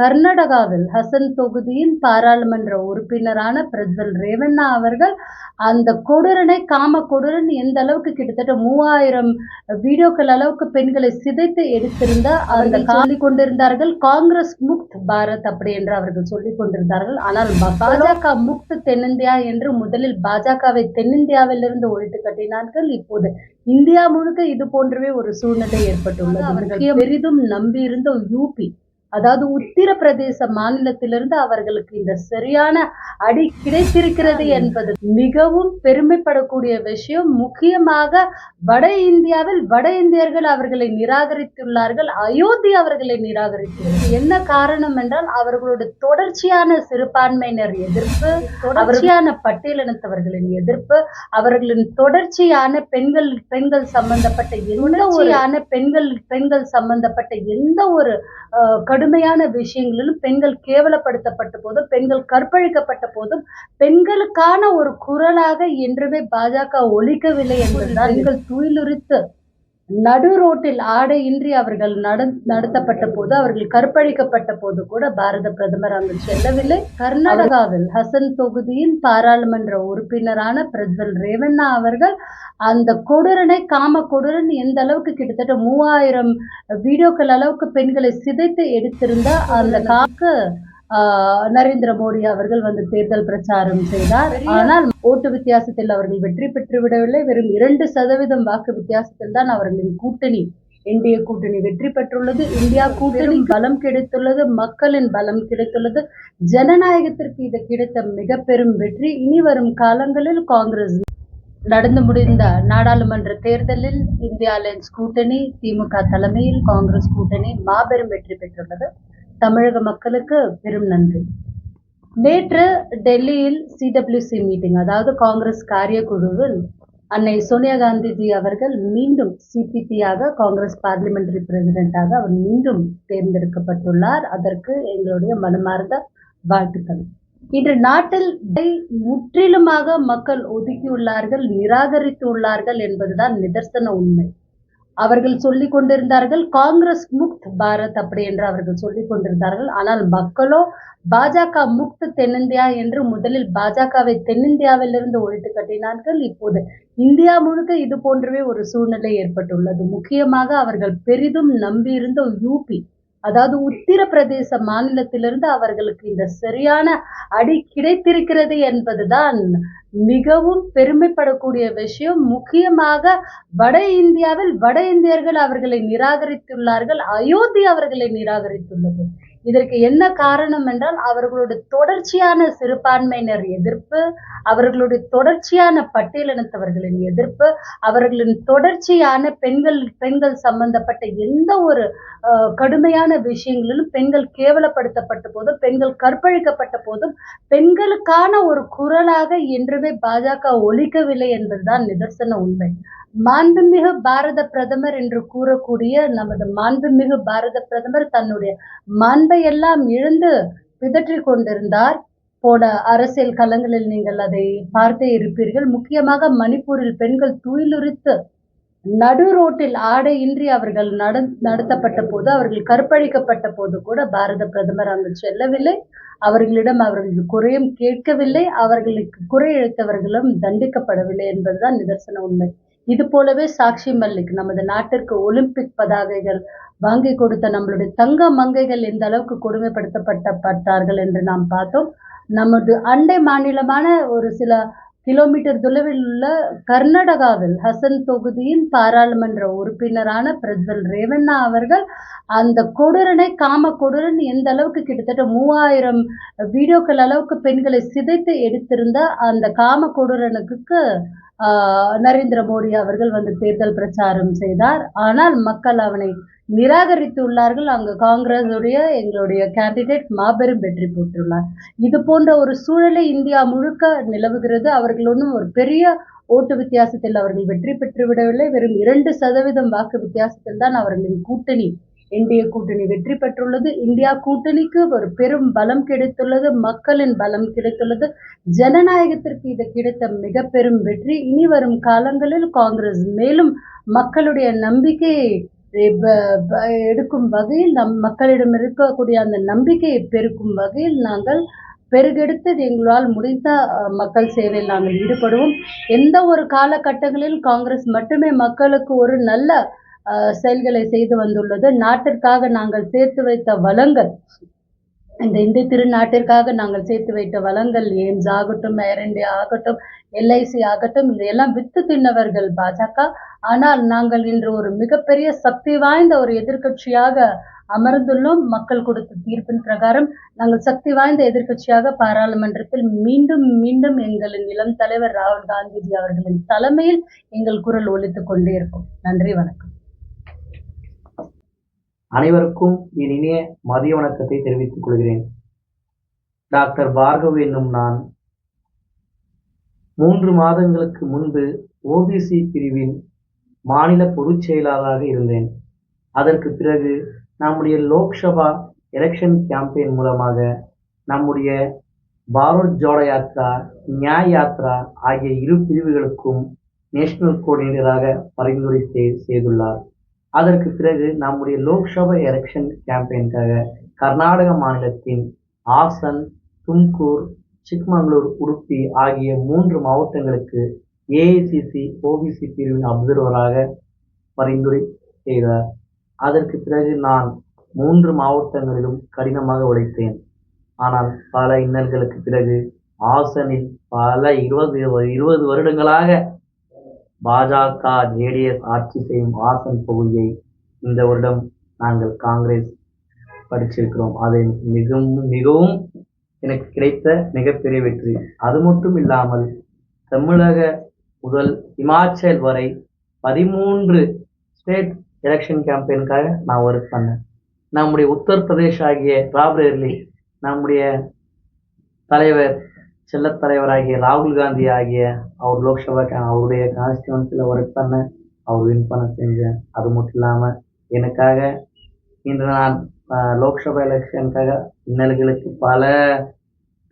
கர்நாடகாவில் ஹசன் தொகுதியின் பாராளுமன்ற உறுப்பினரான பிரஜ்வல் ரேவண்ணா அவர்கள் அந்த கொடூரனை காம கொடூரன் எந்த அளவுக்கு கிட்டத்தட்ட 3000 வீடியோக்கள் அளவுக்கு பெண்களை சிதைத்து எடுத்திருந்த அவர்கள் சொல்லிக் கொண்டிருந்தார்கள். காங்கிரஸ் முக்த் பாரத் அப்படி என்று அவர்கள் சொல்லிக் கொண்டிருந்தார்கள். ஆனால் பாஜக முக்த் தென்னிந்தியா என்று முதலில் பாஜகவை தென்னிந்தியாவிலிருந்து ஒழித்து கட்டினார்கள். இப்போது இந்தியா முழுக்க இது போன்றவே ஒரு சூழ்நிலை ஏற்பட்டுள்ளது. அவர்கள் பெரிதும் நம்பியிருந்த யூபி, அதாவது உத்தரப்பிரதேச மாநிலத்திலிருந்து அவர்களுக்கு இந்த சரியான அடி கிடைத்திருக்கிறது என்பது மிகவும் பெருமைப்படக்கூடிய விஷயம். முக்கியமாக வட இந்தியாவில் வட இந்தியர்கள் அவர்களை நிராகரித்துள்ளார்கள். அயோத்தி அவர்களை நிராகரித்துள்ளார்கள். என்ன காரணம் என்றால் அவர்களுடைய தொடர்ச்சியான சிறுபான்மையினர் எதிர்ப்பு, தொடர்ச்சியான பட்டியலினத்தவர்களின் எதிர்ப்பு, அவர்களின் தொடர்ச்சியான பெண்கள் சம்பந்தப்பட்ட எந்த ஒரு கடுமையான விஷயங்களிலும் பெண்கள் கேவலப்படுத்தப்பட்ட போதும், பெண்கள் கற்பழிக்கப்பட்ட போதும் பெண்களுக்கான ஒரு குரலாக என்றுமே பாஜக ஒலிக்கவில்லை என்பதுதான். பெண்கள் துயிலுரித்து நடு ரோட்டில் ஆடையின்றி அவர்கள் நடத்தப்பட்ட போது, அவர்கள் கற்பழிக்கப்பட்ட போது கூட பாரத பிரதமர் அங்கு செல்லவில்லை. கர்நாடகாவில் ஹசன் தொகுதியின் பாராளுமன்ற உறுப்பினரான பிரஜ்வல் ரேவண்ணா அவர்கள் அந்த கொடூரனை காம கொடூரன் எந்த அளவுக்கு கிட்டத்தட்ட 3000 வீடியோக்கள் அளவுக்கு பெண்களை சிதைத்து எடுத்திருந்த அந்த காக்கு நரேந்திர மோடி அவர்கள் தேர்தல் பிரச்சாரம் செய்தார். ஆனால் ஓட்டு வித்தியாசத்தில் அவர்கள் வெற்றி பெற்று விடவில்லை. வெறும் 2% வாக்கு வித்தியாசத்தில் தான் அவர்களின் கூட்டணி, என்டிஏ கூட்டணி வெற்றி பெற்றுள்ளது. இந்தியா கூட்டணி பலம் கிடைத்துள்ளது, மக்களின் பலம் கிடைத்துள்ளது. ஜனநாயகத்திற்கு இது கிடைத்த மிக பெரும் வெற்றி. இனி வரும் காலங்களில் காங்கிரஸ் நடந்து முடிந்த நாடாளுமன்ற தேர்தலில் இந்தியா அலையன்ஸ் கூட்டணி, திமுக தலைமையில் காங்கிரஸ் கூட்டணி மாபெரும் வெற்றி பெற்றுள்ளது. தமிழக மக்களுக்கு பெரும் நன்றி. நேற்று டெல்லியில் சிடபிள்யூசி மீட்டிங், அதாவது காங்கிரஸ் காரியக்குழுவில் அன்னை சோனியா காந்திஜி அவர்கள் மீண்டும் சிபிபியாக, காங்கிரஸ் பார்லிமெண்டரி பிரசிடென்டாக அவர் மீண்டும் தேர்ந்தெடுக்கப்பட்டுள்ளார். அதற்கு எங்களுடைய மனமார்ந்த வாழ்த்துக்கள். இன்று நாட்டில் முற்றிலுமாக மக்கள் ஒதுக்கியுள்ளார்கள், நிராகரித்து உள்ளார்கள் என்பதுதான் நிதர்சன உண்மை. அவர்கள் சொல்லிக் கொண்டிருந்தார்கள் காங்கிரஸ் முக்த் பாரத் அப்படி என்று அவர்கள் சொல்லிக் கொண்டிருந்தார்கள். ஆனால் மக்களோ பாஜக முக்த் தென்னிந்தியா என்று முதலில் பாஜகவை தென்னிந்தியாவிலிருந்து ஒழித்து கட்டினார்கள். இப்போது இந்தியா முழுக்க இது போன்றவே ஒரு சூழ்நிலை ஏற்பட்டுள்ளது. முக்கியமாக அவர்கள் பெரிதும் நம்பியிருந்த யூபி, அதாவது உத்தரப்பிரதேச மாநிலத்திலிருந்து அவர்களுக்கு இந்த சரியான அடி கிடைத்திருக்கிறது என்பதுதான் மிகவும் பெருமைப்படக்கூடிய விஷயம். முக்கியமாக வட இந்தியாவில் வட இந்தியர்கள் அவர்களை நிராகரித்துள்ளார்கள். அயோத்தி அவர்களை நிராகரித்துள்ளது. இதற்கு என்ன காரணம் என்றால் அவர்களுடைய தொடர்ச்சியான சிறுபான்மையினர் எதிர்ப்பு, அவர்களுடைய தொடர்ச்சியான பட்டியலினத்தவர்களின் எதிர்ப்பு, அவர்களின் தொடர்ச்சியான பெண்கள் சம்பந்தப்பட்ட எந்த ஒரு கடுமையான விஷயங்களிலும் பெண்கள் கேவலப்படுத்தப்பட்ட போதும், பெண்கள் கற்பழிக்கப்பட்ட போதும் பெண்களுக்கான ஒரு குரலாக என்றுமே பாஜக ஒலிக்கவில்லை என்பதுதான் நிதர்சன உண்மை. மாண்புமிகு பாரத பிரதமர் என்று கூறக்கூடிய நமது மாண்புமிகு பாரத பிரதமர் தன்னுடைய மாண்பை எல்லாம் இழந்து பிதற்றிக் கொண்டிருந்தார். போன அரசியல் களங்களில் நீங்கள் அதை பார்த்தே இருப்பீர்கள். முக்கியமாக மணிப்பூரில் பெண்கள் துயிலுரித்து நடு ரோட்டில் ஆடையின்றி அவர்கள் நடத்தப்பட்ட போது, அவர்கள் கற்பழிக்கப்பட்ட போது கூட பாரத பிரதமர் அங்கு செல்லவில்லை. அவர்களிடம் அவர்கள் குறையும் கேட்கவில்லை. அவர்களுக்கு குறை இழைத்தவர்களும் தண்டிக்கப்படவில்லை என்பதுதான் நிதர்சன உண்மை. இது போலவே சாக்ஷி மல்லிக், நமது நாட்டிற்கு ஒலிம்பிக் பதாகைகள் வாங்கி கொடுத்த நம்மளுடைய தங்க மங்கைகள் எந்த அளவுக்கு கொடுமைப்படுத்தப்பட்டார்கள் என்று நாம் பார்த்தோம். நமது அண்டை மாநிலமான ஒரு சில கிலோமீட்டர் தொலைவில் உள்ள கர்நாடகாவில் ஹசன் தொகுதியின் பாராளுமன்ற உறுப்பினரான பிரஜ்வல் ரேவண்ணா அவர்கள் அந்த கொடூரனை காம கொடூரன் எந்த அளவுக்கு கிட்டத்தட்ட 3000 வீடியோக்கள் அளவுக்கு பெண்களை சிதைத்து எடுத்திருந்த அந்த காம கொடூரனுக்கு நரேந்திர மோடி அவர்கள் தேர்தல் பிரச்சாரம் செய்தார். ஆனால் மக்கள் அவனை நிராகரித்து உள்ளார்கள். அங்கு காங்கிரஸுடைய எங்களுடைய கேண்டிடேட் மாபெரும் வெற்றி பெற்றுள்ளார். இது போன்ற ஒரு சூழலை இந்தியா முழுக்க நிலவுகிறது. அவர்கள் ஒன்றும் ஒரு பெரிய ஓட்டு வித்தியாசத்தில் அவர்கள் வெற்றி பெற்று விடவில்லை. வெறும் 2% வாக்கு வித்தியாசத்தில் தான் அவர்களின் கூட்டணி, என்டிஏ கூட்டணி வெற்றி பெற்றுள்ளது. இந்தியா கூட்டணிக்கு ஒரு பெரும் பலம் கிடைத்துள்ளது, மக்களின் பலம் கிடைத்துள்ளது. ஜனநாயகத்திற்கு இது கிடைத்த மிக பெரும் வெற்றி. இனி வரும் காலங்களில் காங்கிரஸ் மேலும் மக்களுடைய நம்பிக்கையை எடுக்கும் வகையில் மக்களிடம் இருக்கக்கூடிய அந்த நம்பிக்கையை பெருக்கும் வகையில் நாங்கள் பெருகெடுத்து எங்களால் முடிந்த மக்கள் சேவையில் நாங்கள் ஈடுபடுவோம். எந்த ஒரு காலகட்டங்களிலும் காங்கிரஸ் மட்டுமே மக்களுக்கு ஒரு நல்ல செயல்களை செய்து வந்துள்ளது. நாட்டிற்காக நாங்கள் சேர்த்து வைத்த வளங்கள், இந்த இந்திய திருநாட்டிற்காக நாங்கள் சேர்த்து வைத்த வளங்கள், எய்ம்ஸ் ஆகட்டும், ஏர் இந்தியா ஆகட்டும், எல்ஐசி ஆகட்டும், இதையெல்லாம் வித்து தின்னவர்கள் பாஜக. ஆனால் நாங்கள் இன்று ஒரு மிகப்பெரிய சக்தி வாய்ந்த ஒரு எதிர்க்கட்சியாக அமர்ந்துள்ளோம். மக்கள் கொடுத்த தீர்ப்பின் பிரகாரம் நாங்கள் சக்தி வாய்ந்த எதிர்க்கட்சியாக பாராளுமன்றத்தில் மீண்டும் மீண்டும் எங்களின் இளம் தலைவர் ராகுல் காந்திஜி அவர்களின் தலைமையில் எங்கள் குரல் ஒலித்துக் கொண்டே இருக்கும். நன்றி, வணக்கம். அனைவருக்கும் என் இனிய மதிய வணக்கத்தை தெரிவித்துக் கொள்கிறேன். டாக்டர் பார்கவ் என்னும் நான் 3 மாதங்களுக்கு முன்பு ஓபிசி பிரிவின் மாநில பொதுச் செயலாளராக இருந்தேன். அதற்கு பிறகு நம்முடைய லோக்சபா எலெக்ஷன் கேம்பெயின் மூலமாக நம்முடைய பாரத் ஜோடோ யாத்ரா, நியாய் யாத்ரா ஆகிய 2 பிரிவுகளுக்கும் நேஷனல் கோஆர்டினேட்டராக பரிந்துரை செய்துள்ளார். அதற்கு பிறகு நம்முடைய லோக்சபா எலெக்ஷன் கேம்பெயினுக்காக கர்நாடக மாநிலத்தின் ஆசன், தும்கூர், சிக்மங்களூர், உடுப்பி ஆகிய 3 மாவட்டங்களுக்கு ஏஐசிசி ஓபிசி பிரிவின் அப்சர்வராக பரிந்துரை செய்தார். அதற்கு பிறகு நான் 3 மாவட்டங்களிலும் கடினமாக உழைத்தேன். ஆனால் பல இன்னல்களுக்கு பிறகு ஆசனில் பல 20 வருடங்களாக பாஜக ஜேடிஎஸ் ஆட்சி செய்யும் ஆசன் பகுதியை இந்த வருடம் நாங்கள் காங்கிரஸ் படிச்சிருக்கிறோம். அது மிகவும் எனக்கு கிடைத்த மிகப்பெரிய வெற்றி. அது மட்டும் இல்லாமல் தமிழக முதல் இமாச்சல் வரை 13 ஸ்டேட் எலெக்ஷன் கேம்பெயினுக்காக நான் ஒர்க் பண்ணேன். நம்முடைய உத்தரப்பிரதேஷ் ஆகிய ராபரேலி நம்முடைய தலைவர் செல்லத் தலைவராகிய ராகுல் காந்தி ஆகிய அவர் லோக்சபா அவருடைய கான்ஸ்டிடுவன்சியில் ஒர்க் பண்ண அவர் வின் பண்ண செஞ்சேன். அது மட்டும் இல்லாமல் எனக்காக இன்று நான் லோக்சபா எலெக்ஷனுக்காக இன்னல்களுக்கு பல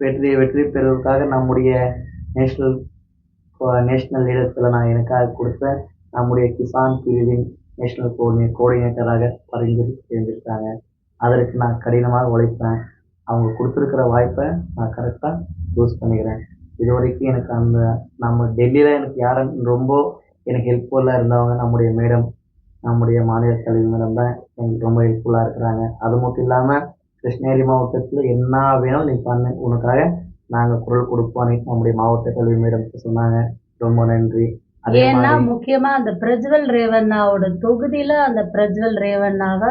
வெற்றி பெறுவதற்காக நம்முடைய நேஷனல் லீடர்ஸில் நான் எனக்காக கொடுத்த நம்முடைய கிசான் பிரிவின் நேஷனல் கோஆர்டினேட்டராக பரிந்துரை செஞ்சுருக்காங்க. அதற்கு நான் கடினமாக உழைப்பேன். அவங்க கொடுத்துருக்கிற வாய்ப்பை நான் கரெக்டாக யூஸ் பண்ணிக்கிறேன். இது வரைக்கும் எனக்கு நம்ம டெல்லியில் எனக்கு யாரும் ரொம்ப எனக்கு ஹெல்ப்ஃபுல்லாக இருந்தவங்க நம்முடைய மேடம், நம்முடைய மாநில தலைவி மேடம் தான் எனக்கு ரொம்ப ஹெல்ப்ஃபுல்லாக இருக்கிறாங்க. அது மட்டும் இல்லாமல் கிருஷ்ணகிரி மாவட்டத்தில் என்ன வேணும் நீ பண்ணு, உனக்காக நாங்கள் குரல் கொடுப்போம் நம்முடைய மாவட்ட கல்வி மேடம் சொன்னாங்க. ரொம்ப நன்றி. ஏன்னா முக்கியமா அந்த பிரஜ்வல் ரேவண்ணாவோட தொகுதியில அந்த பிரஜ்வல் ரேவண்ணாவை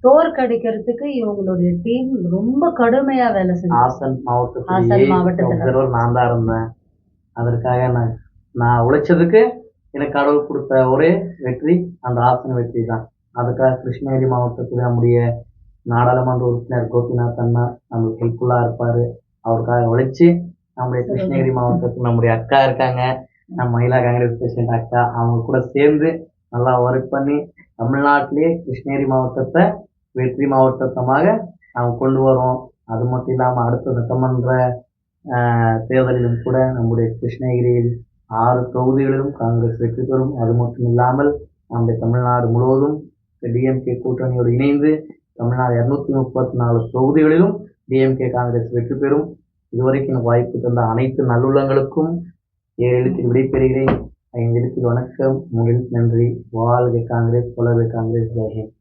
தோற்கடிக்கிறதுக்கு இவங்களுடைய டீம் ரொம்ப கடுமையா வேலை செஞ்சு ஆசன் மாவட்டத்துல நான் தான் இருந்தேன். அதற்காக நான் உழைச்சதுக்கு எனக்கு கடவுள் கொடுத்த ஒரே வெற்றி அந்த ஆசன் வெற்றி தான். அதுக்காக கிருஷ்ணகிரி மாவட்டத்தில் நம்முடைய நாடாளுமன்ற உறுப்பினர் கோபிநாத் அண்ணா நம்மளுக்கு ஹெல்ப்ஃபுல்லாக இருப்பார். அவருக்காக உழைச்சி நம்முடைய கிருஷ்ணகிரி மாவட்டத்தில் நம்முடைய அக்கா இருக்காங்க, நம்ம மகிழா காங்கிரஸ் பிரசிடென்ட் அக்கா, அவங்க கூட சேர்ந்து நல்லா ஒர்க் பண்ணி தமிழ்நாட்டிலே கிருஷ்ணகிரி மாவட்டத்தை வெற்றி மாவட்டமாக நாம் கொண்டு வரோம். அது மட்டும் இல்லாமல் அடுத்த சட்டமன்ற தேர்தலிலும் கூட நம்முடைய கிருஷ்ணகிரியில் 6 தொகுதிகளிலும் காங்கிரஸ் வெற்றி பெறும். அது மட்டும் இல்லாமல் நம்முடைய தமிழ்நாடு முழுவதும் டிஎம்கே கூட்டணியோடு இணைந்து தமிழ்நாடு 234 தொகுதிகளிலும் டிஎம்கே காங்கிரஸ் வெற்றி பெறும். இதுவரைக்கும் வாய்ப்பு தந்த அனைத்து நல்லுள்ளங்களுக்கும் 7 எழுத்தில் விடைபெறுகிறேன். 5 எழுத்தில் வணக்கம், 3 எழுத்தில் நன்றி. வாழ்க காங்கிரஸ், வளர்க காங்கிரஸ், ஜெய் ஹிந்த்.